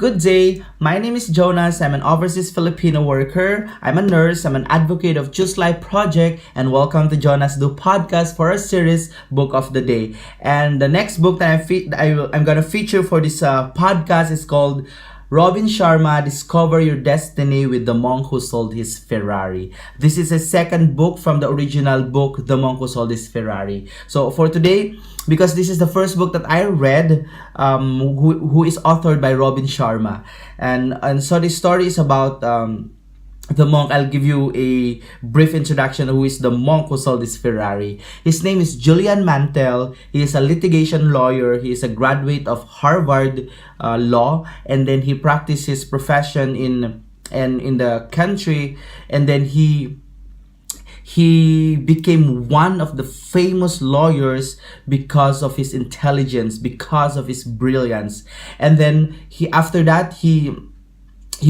Good day. My name is Jonas. I'm an overseas Filipino worker. I'm a nurse. I'm an advocate of Choose Life Project. And welcome to Jonas DuPodcast for our series Book of the Day. And the next book that I'm gonna feature for this podcast is called Robin Sharma, Discover Your Destiny with the Monk Who Sold His Ferrari. This is a second book from the original book, The Monk Who Sold His Ferrari. So for today, because this is the first book that I read, who is authored by Robin Sharma. And so this story is about the monk. I'll give you a brief introduction who is the monk who sold his Ferrari. His name is Julian Mantel. He is a litigation lawyer. He is a graduate of Harvard Law, and then he practiced his profession in the country, and then he became one of the famous lawyers because of his intelligence, because of his brilliance. And then after that he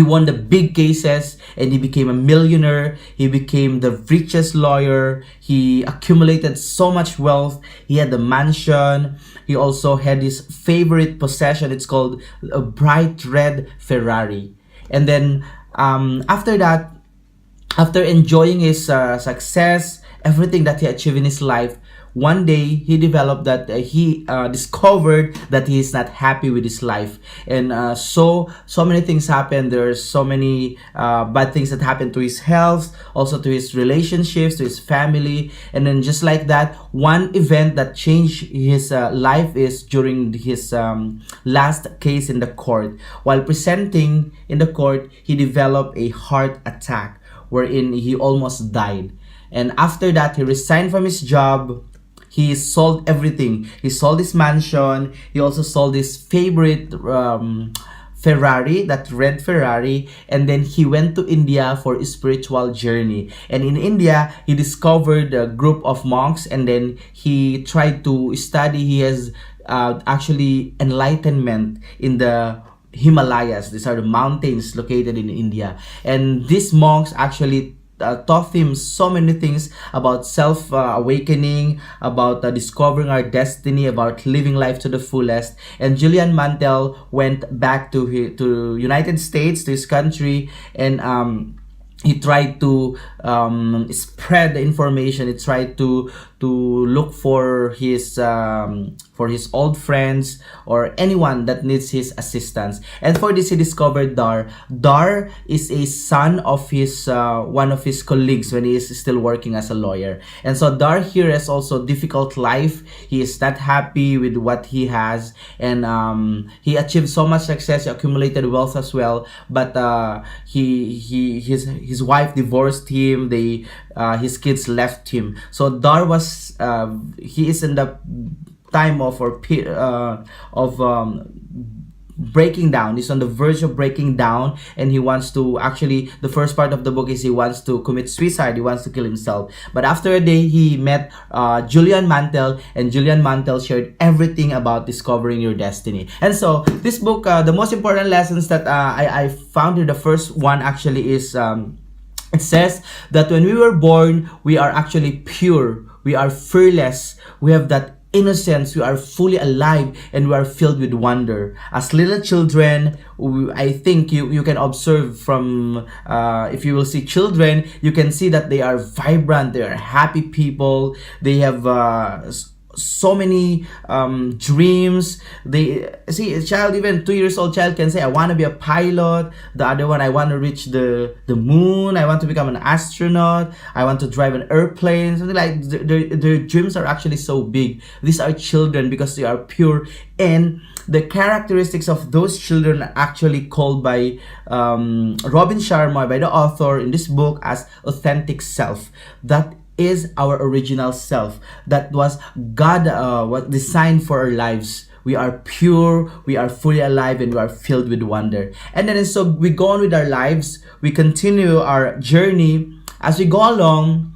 won the big cases and he became a millionaire. He became the richest lawyer. He accumulated so much wealth. He had a mansion. He also had his favorite possession. It's called a bright red Ferrari. And then after that, after enjoying his success, everything that he achieved in his life, one day he developed that he discovered that he is not happy with his life, and so many things happened. There are so many bad things that happened to his health, also to his relationships, to his family. And then just like that, one event that changed his life is during his last case in the court. While presenting in the court, he developed a heart attack wherein he almost died. And after that, he resigned from his job. He sold everything. He sold his mansion. He also sold his favorite Ferrari, that red Ferrari. And then he went to India for a spiritual journey. And in India, he discovered a group of monks, and then he tried to study. He has actually enlightenment in the Himalayas. These are the mountains located in India. And these monks actually taught him so many things about self-awakening, about discovering our destiny, about living life to the fullest. And Julian Mantel went back to United States, to his country, and he tried to spread the information. He tried to look for his old friends or anyone that needs his assistance. And for this, he discovered Dar. Dar is a son of his one of his colleagues when he is still working as a lawyer. And so Dar here has also difficult life. He is not happy with what he has, and he achieved so much success. He accumulated wealth as well, but his wife divorced him. His kids left him. So Dar was he is in the time of breaking down. He's on the verge of breaking down, and he wants to actually, the first part of the book is he wants to commit suicide. He wants to kill himself. But after a day, he met Julian Mantel, and Julian Mantel shared everything about discovering your destiny. And so this book, the most important lessons that I found here, the first one actually is it says that when we were born, we are actually pure, we are fearless, we have that innocence, we are fully alive, and we are filled with wonder. As little children, I think you can observe from, if you will see children, you can see that they are vibrant, they are happy people, they have so many dreams. They see a child, even 2 years old child, can say, I want to be a pilot. The other one, I want to reach the moon. I want to become an astronaut. I want to drive an airplane. Something like their dreams are actually so big. These are children because they are pure, and the characteristics of those children are actually called by Robin Sharma, by the author in this book, as authentic self. That is our original self. That was God was designed for our lives. We are pure, we are fully alive, and we are filled with wonder. And then so we go on with our lives. We continue our journey as we go along.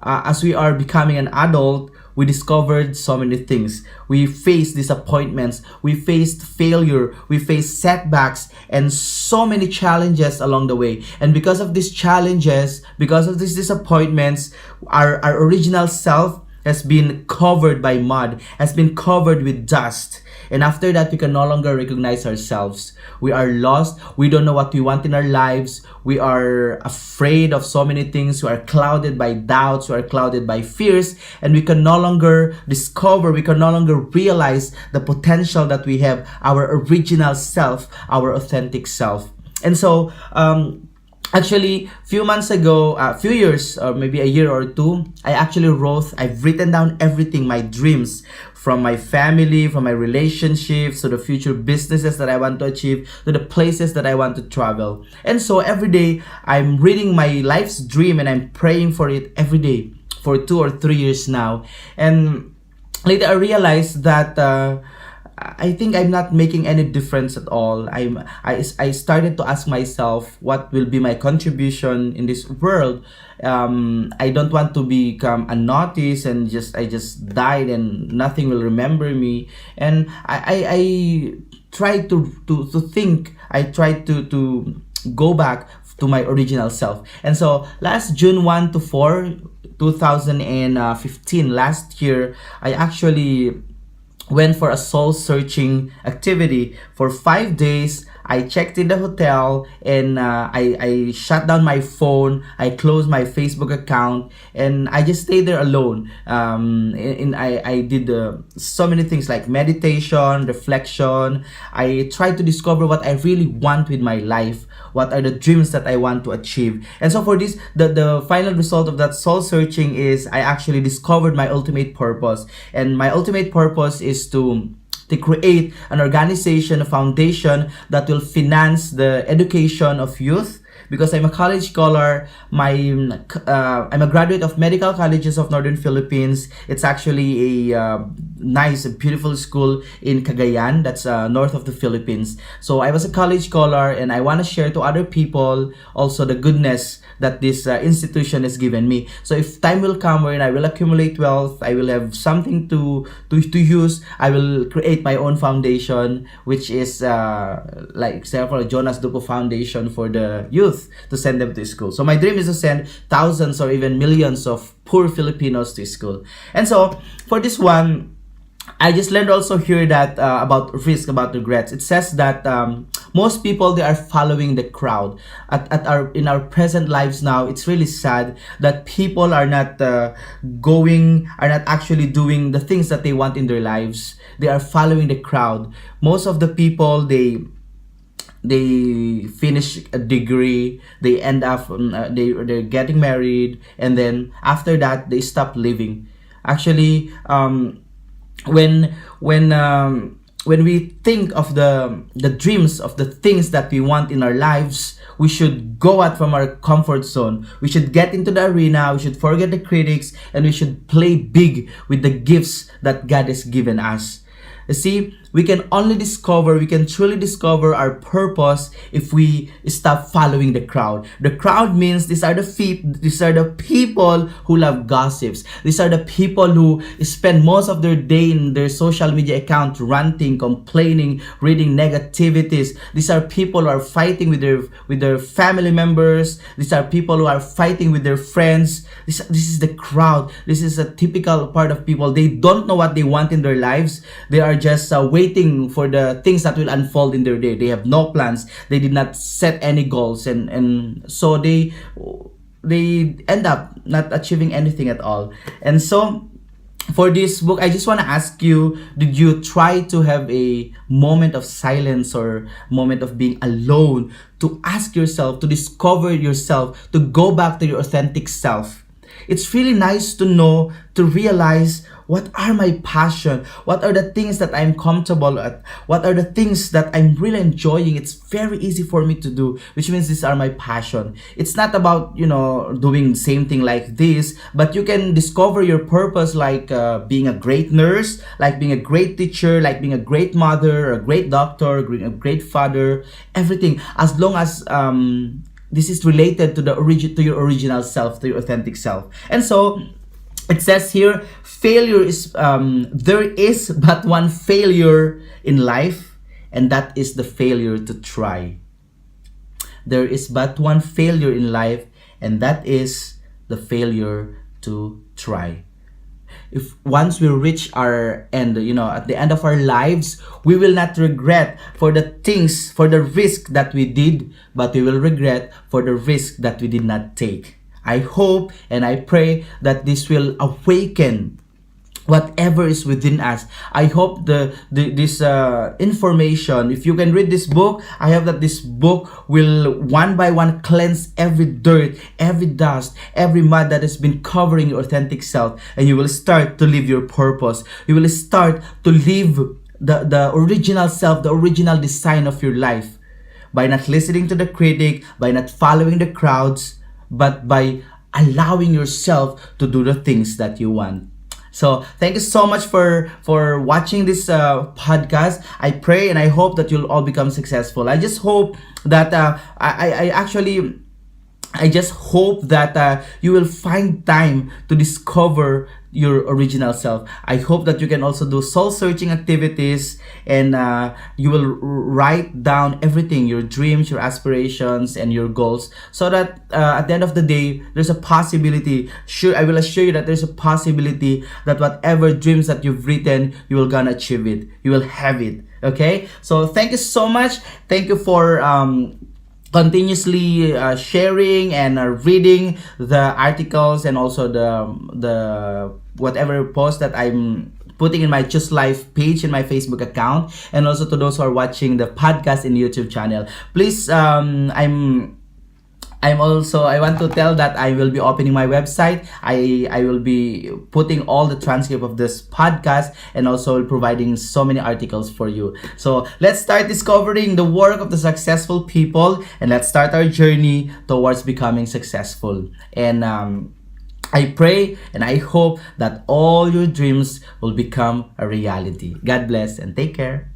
As we are becoming an adult, we discovered so many things. We faced disappointments, we faced failure, we faced setbacks, and so many challenges along the way. And because of these challenges, because of these disappointments, our original self has been covered by mud, has been covered with dust. And after that, we can no longer recognize ourselves. We are lost. We don't know what we want in our lives. We are afraid of so many things. We are clouded by doubts. We are clouded by fears. And we can no longer discover, we can no longer realize the potential that we have, our original self, our authentic self. And so, actually, few months ago, few years or maybe a year or two, I've written down everything, my dreams, from my family, from my relationships, to the future businesses that I want to achieve, to the places that I want to travel. And so every day, I'm reading my life's dream and I'm praying for it every day for 2 or 3 years now. And later I realized that I think I'm not making any difference at all. I started to ask myself what will be my contribution in this world. I don't want to become a notice and I just died and nothing will remember me. And I try to think. I try to go back to my original self. And so last June 1 to 4, 2015, last year, I actually went for a soul searching activity for 5 days. I checked in the hotel and I shut down my phone. I closed my Facebook account and I just stayed there alone. I did so many things like meditation, reflection. I tried to discover what I really want with my life. What are the dreams that I want to achieve? And so for this, the final result of that soul searching is I actually discovered my ultimate purpose. And my ultimate purpose is to create an organization, a foundation that will finance the education of youth. Because I'm a college scholar, I'm a graduate of medical colleges of Northern Philippines. It's actually a nice, beautiful school in Cagayan, that's north of the Philippines. So I was a college scholar, and I want to share to other people also the goodness that this institution has given me. So if time will come wherein I will accumulate wealth, I will have something to use. I will create my own foundation, which is like example, Jonas DuPodcast Foundation for the youth, to send them to school. So my dream is to send thousands or even millions of poor Filipinos to school. And so for this one, I just learned also here that about risk, about regrets. It says that most people, they are following the crowd. In our present lives now, it's really sad that people are not actually doing the things that they want in their lives. They are following the crowd. Most of the people, they finish a degree, they end up they're getting married, and then after that they stop living. Actually, when we think of the dreams of the things that we want in our lives, we should go out from our comfort zone. We should get into the arena. We should forget the critics, and we should play big with the gifts that God has given us. You see, we can truly discover our purpose if we stop following the crowd. The crowd means these are the people who love gossips. These are the people who spend most of their day in their social media account ranting, complaining, reading negativities. These are people who are fighting with their family members. These are people who are fighting with their friends. This is the crowd. This is a typical part of people. They don't know what they want in their lives. They are just waiting for the things that will unfold in their day. They have no plans. They did not set any goals, and so they end up not achieving anything at all. And so for this book, I just want to ask you, did you try to have a moment of silence or moment of being alone to ask yourself, to discover yourself, to go back to your authentic self? It's really nice to know, to realize, what are my passion? What are the things that I'm comfortable at? What are the things that I'm really enjoying? It's very easy for me to do, which means these are my passion. It's not about, doing the same thing like this, but you can discover your purpose, like being a great nurse, like being a great teacher, like being a great mother, a great doctor, a great father, everything, as long as this is related to your original self, to your authentic self. And so it says here, failure is there is but one failure in life, and that is the failure to try. There is but one failure in life, and that is the failure to try. if once we reach our end, at the end of our lives, we will not regret for the things, for the risk that we did, but we will regret for the risk that we did not take. I hope and I pray that this will awaken whatever is within us. I hope this information, if you can read this book, I hope that this book will one by one cleanse every dirt, every dust, every mud that has been covering your authentic self, and you will start to live your purpose. You will start to live the original self, the original design of your life, by not listening to the critic, by not following the crowds, but by allowing yourself to do the things that you want. So thank you so much for watching this podcast. I pray and I hope that you'll all become successful. I just hope that I just hope that you will find time to discover your original self. I hope that you can also do soul searching activities, and you will write down everything, your dreams, your aspirations, and your goals, so that at the end of the day, there's a possibility. Sure, I will assure you that there's a possibility that whatever dreams that you've written, you will gonna achieve it. You will have it. Okay. So thank you so much. Thank you for continuously sharing and reading the articles, and also the whatever post that I'm putting in my Choose Life page in my Facebook account, and also to those who are watching the podcast in YouTube channel. Please, I want to tell that I will be opening my website. I will be putting all the transcript of this podcast, and also providing so many articles for you. So let's start discovering the work of the successful people, and let's start our journey towards becoming successful. And I pray and I hope that all your dreams will become a reality. God bless and take care.